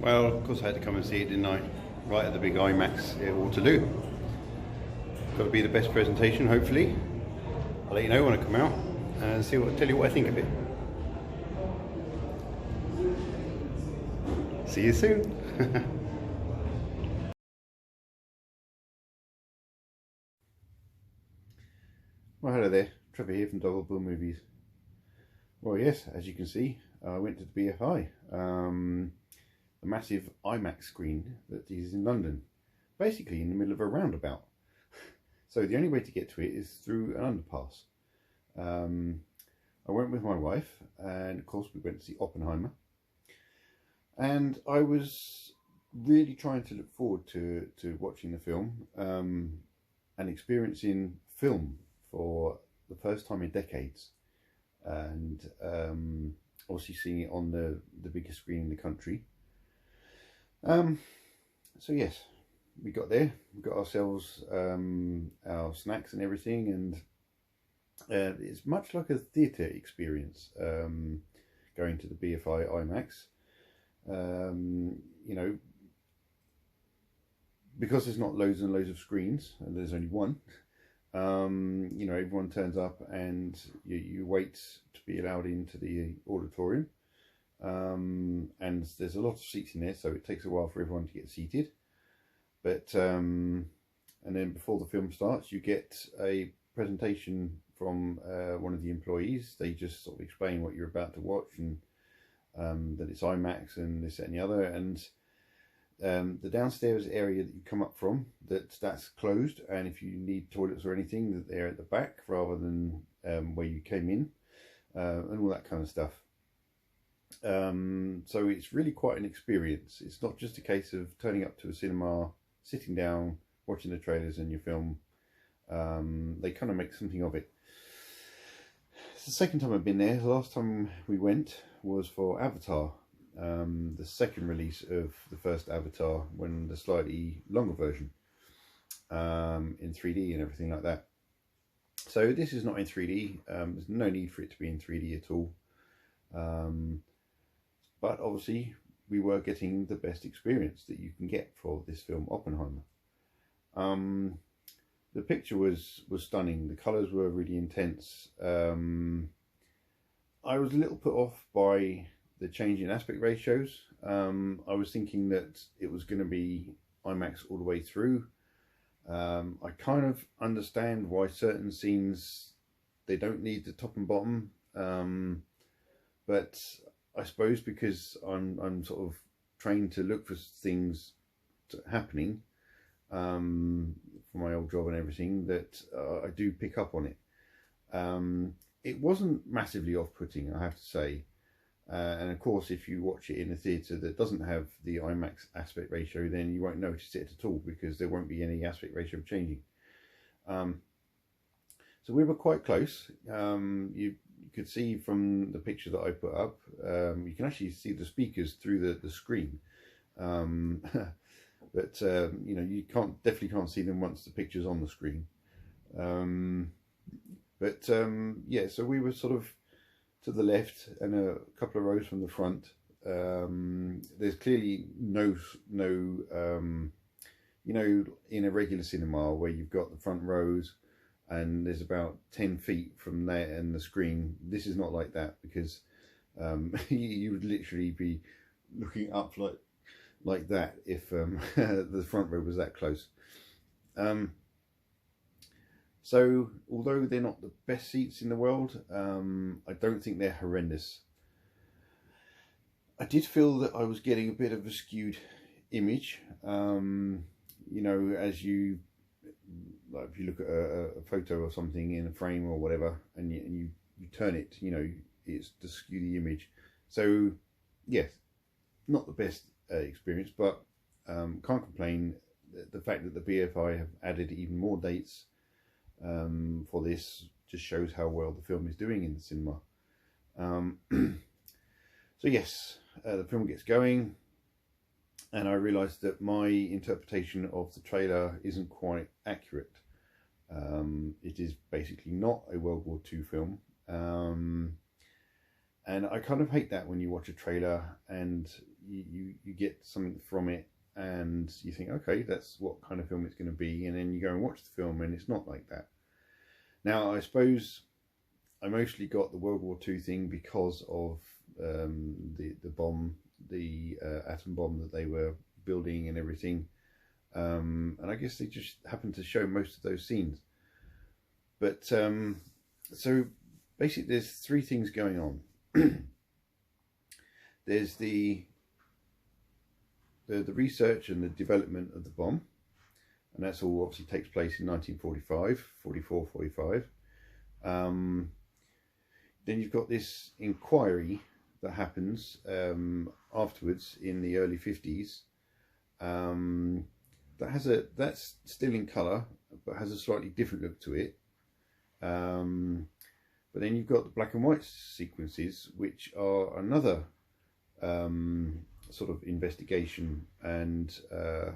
Well, of course I had to come and see it, didn't I? Right at the big IMAX at Waterloo. Got to be the best presentation, hopefully. I'll let you know when I come out and tell you what I think of it. See you soon. Well, hello there, Trevor here from Double Bill Movies. Well, yes, as you can see, I went to the BFI, the massive IMAX screen that is in London, basically in the middle of a roundabout. So the only way to get to it is through an underpass. I went with my wife, and of course we went to see Oppenheimer. And I was really trying to look forward to watching the film and experiencing film for the first time in decades, and obviously seeing it on the biggest screen in the country. So yes, we got there, we got ourselves our snacks and everything, and it's much like a theatre experience going to the BFI IMAX. You know, because there's not loads and loads of screens and there's only one, you know, everyone turns up and you wait to be allowed into the auditorium, and there's a lot of seats in there, so it takes a while for everyone to get seated. But and then before the film starts, you get a presentation from one of the employees. They just sort of explain what you're about to watch, and that it's IMAX and this, that and the other. And the downstairs area that you come up from, that's closed, and if you need toilets or anything, that they're at the back rather than where you came in, and all that kind of stuff. So it's really quite an experience. It's not just a case of turning up to a cinema, sitting down, watching the trailers and your film. They kind of make something of it. It's the second time I've been there. The last time we went was for Avatar, the second release of the first Avatar, when the slightly longer version, in 3D and everything like that. So this is not in 3D. There's no need for it to be in 3D at all. But obviously we were getting the best experience that you can get for this film, Oppenheimer. The picture was stunning. The colours were really intense. I was a little put off by the change in aspect ratios. I was thinking that it was going to be IMAX all the way through. I kind of understand why certain scenes, they don't need the top and bottom, but I suppose because I'm sort of trained to look for things happening for my old job and everything, that I do pick up on it. It wasn't massively off-putting, I have to say. And of course, if you watch it in a theatre that doesn't have the IMAX aspect ratio, then you won't notice it at all, because there won't be any aspect ratio changing. So we were quite close. You could see from the picture that I put up, you can actually see the speakers through the screen. But you know, you definitely can't see them once the picture's on the screen. Yeah, so we were sort of to the left and a couple of rows from the front. There's clearly no you know, in a regular cinema where you've got the front rows and there's about 10 feet from there and the screen. This is not like that, because you would literally be looking up like that if the front row was that close. So although they're not the best seats in the world, I don't think they're horrendous. I did feel that I was getting a bit of a skewed image. You know, as you, like, if you look at a photo or something in a frame or whatever, and you turn it, you know, it's to skew the image. So yes, not the best experience, but can't complain. The fact that the BFI have added even more dates for this just shows how well the film is doing in the cinema. So yes, the film gets going, and I realised that my interpretation of the trailer isn't quite accurate. It is basically not a World War II film, and I kind of hate that when you watch a trailer and you get something from it, and you think, okay, that's what kind of film it's going to be, and then you go and watch the film and it's not like that. Now, I suppose I mostly got the World War II thing because of the bomb, the atom bomb that they were building and everything, and I guess they just happened to show most of those scenes. But so basically there's three things going on. There's the research and the development of the bomb, and that's all obviously takes place in 1945, 44, 45. Then you've got this inquiry that happens afterwards in the early 50s. That's still in colour, but has a slightly different look to it. But then you've got the black and white sequences, which are another sort of investigation and I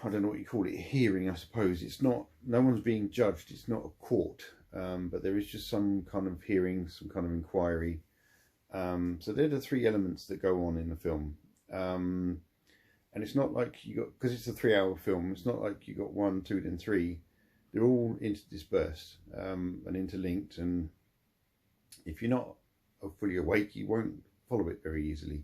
don't know what you call it, hearing, I suppose. It's not, no one's being judged, it's not a court, but there is just some kind of hearing, some kind of inquiry. So they're the three elements that go on in the film. And it's not like you got, because it's a 3-hour film, it's not like you got 1, 2, then 3. They're all interdispersed and interlinked, and if you're not fully awake, you won't follow it very easily.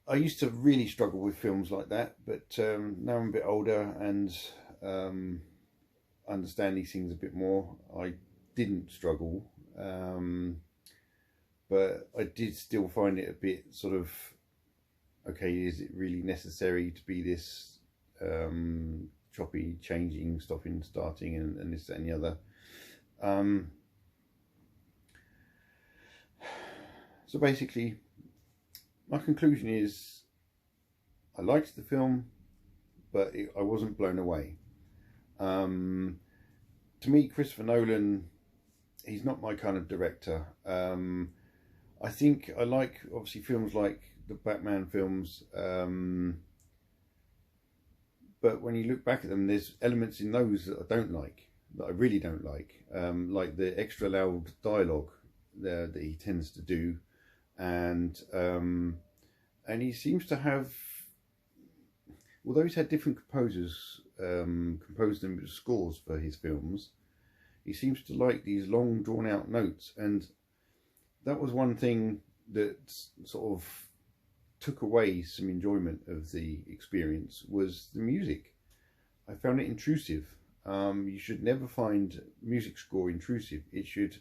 I used to really struggle with films like that, but now I'm a bit older and understand these things a bit more. I didn't struggle, but I did still find it a bit sort of, okay, is it really necessary to be this choppy, changing, stopping, starting, and this, that, and the other. So basically, my conclusion is, I liked the film, but I wasn't blown away. To me, Christopher Nolan, he's not my kind of director. I think I like, obviously, films like the Batman films, but when you look back at them, there's elements in those that I don't like, that I really don't like the extra loud dialogue that he tends to do, and he seems to have, although he's had different composers compose them as scores for his films, he seems to like these long drawn out notes, and that was one thing that sort of took away some enjoyment of the experience, was the music. I found it intrusive. You should never find music score intrusive. It should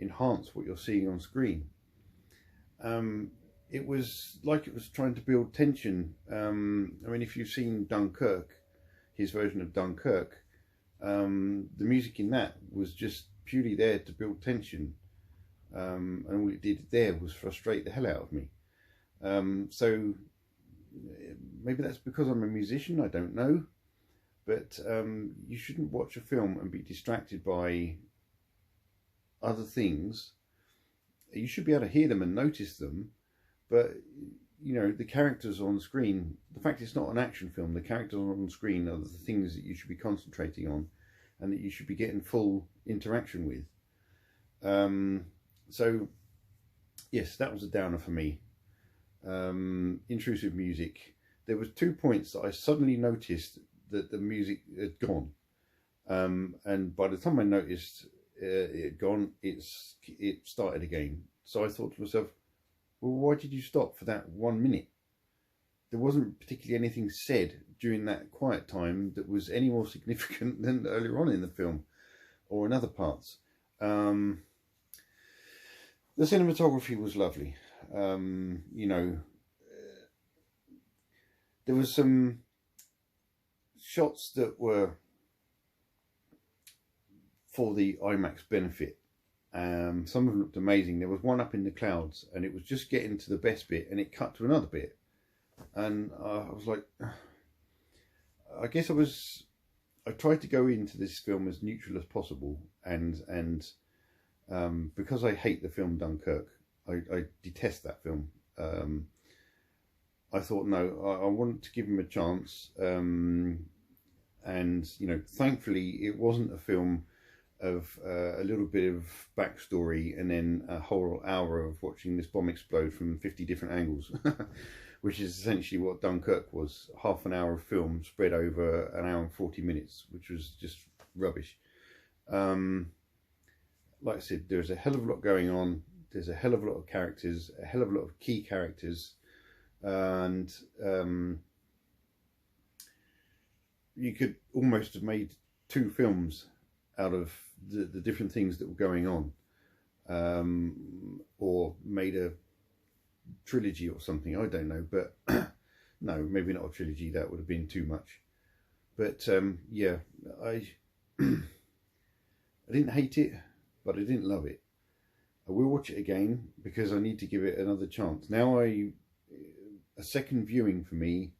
enhance what you're seeing on screen. It was like it was trying to build tension. I mean, if you've seen Dunkirk, his version of Dunkirk, the music in that was just purely there to build tension, and all it did there was frustrate the hell out of me. So maybe that's because I'm a musician, I don't know, but you shouldn't watch a film and be distracted by other things. You should be able to hear them and notice them, but you know, the characters on screen, the fact it's not an action film, the characters on screen are the things that you should be concentrating on and that you should be getting full interaction with. So yes, that was a downer for me. Intrusive music. There was 2 points that I suddenly noticed that the music had gone, and by the time I noticed it had gone, it started again. So I thought to myself, well, why did you stop for that 1 minute? There wasn't particularly anything said during that quiet time that was any more significant than earlier on in the film or in other parts. The cinematography was lovely. You know, there was some shots that were for the IMAX benefit. Some of them looked amazing. There was one up in the clouds, and it was just getting to the best bit, and it cut to another bit, and I was like, I guess I tried to go into this film as neutral as possible, and because I hate the film Dunkirk, I detest that film. I thought, no, I wanted to give him a chance, and you know, thankfully it wasn't a film of a little bit of backstory and then a whole hour of watching this bomb explode from 50 different angles, which is essentially what Dunkirk was. Half an hour of film spread over an hour and 40 minutes, which was just rubbish. Like I said, there's a hell of a lot going on. There's a hell of a lot of characters, a hell of a lot of key characters, and you could almost have made 2 films out of the different things that were going on, or made a trilogy or something. I don't know, but no, maybe not a trilogy. That would have been too much. But yeah, I didn't hate it, but I didn't love it. I will watch it again because I need to give it another chance. Now, a second viewing for me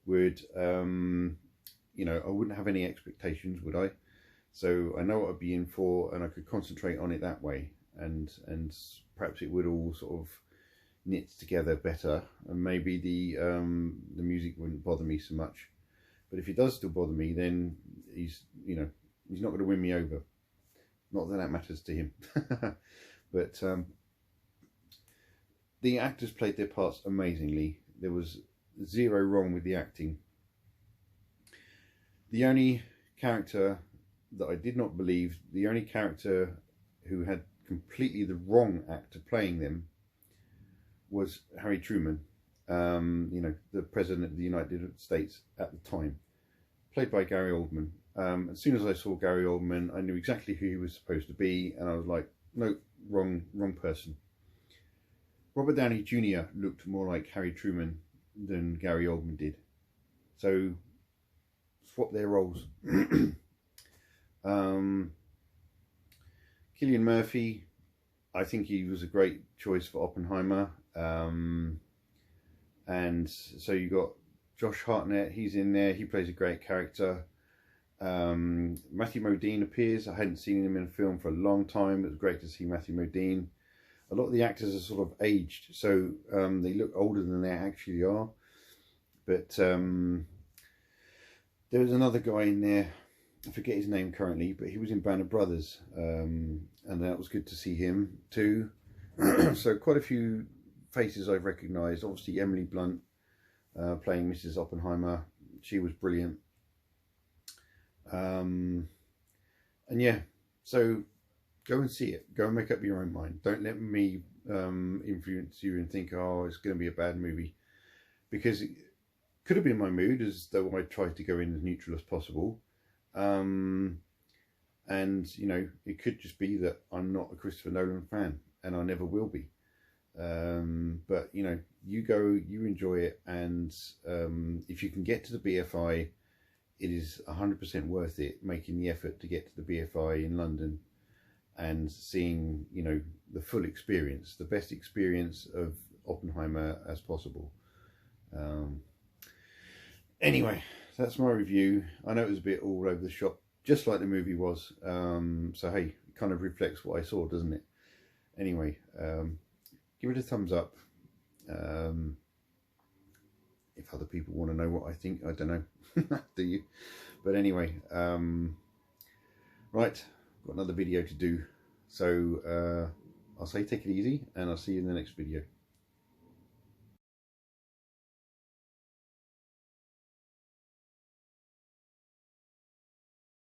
would, you know, I wouldn't have any expectations, would I? So I know what I'd be in for, and I could concentrate on it that way, and perhaps it would all sort of knit together better, and maybe the music wouldn't bother me so much. But if it does still bother me, then he's not going to win me over. Not that that matters to him. But the actors played their parts amazingly. There was zero wrong with the acting. The only character that I did not believe, the only character who had completely the wrong actor playing them, was Harry Truman, you know, the President of the United States at the time, played by Gary Oldman. As soon as I saw Gary Oldman, I knew exactly who he was supposed to be, and I was like, no, wrong person. Robert Downey Jr. looked more like Harry Truman than Gary Oldman did. So, swap their roles. Cillian Murphy, I think he was a great choice for Oppenheimer. And so you got Josh Hartnett, he's in there, he plays a great character. Matthew Modine appears. I hadn't seen him in a film for a long time. It was great to see Matthew Modine. A lot of the actors are sort of aged, so they look older than they actually are. But there was another guy in there, I forget his name currently, but he was in Band of Brothers, and that was good to see him too. So quite a few faces I've recognised. Obviously Emily Blunt playing Mrs. Oppenheimer, she was brilliant. And yeah, so go and see it. Go and make up your own mind. Don't let me influence you and think, oh, it's going to be a bad movie, because it could have been my mood, as though I tried to go in as neutral as possible. And you know, it could just be that I'm not a Christopher Nolan fan, and I never will be. But you know, you go, you enjoy it, and if you can get to the BFI, it is 100% worth it, making the effort to get to the BFI in London and seeing, you know, the full experience, the best experience of Oppenheimer as possible. Anyway, that's my review. I know it was a bit all over the shop, just like the movie was. So hey, it kind of reflects what I saw, doesn't it? Anyway, give it a thumbs up. If other people want to know what I think, I don't know. Do you? But anyway, right, got another video to do. So I'll say take it easy, and I'll see you in the next video.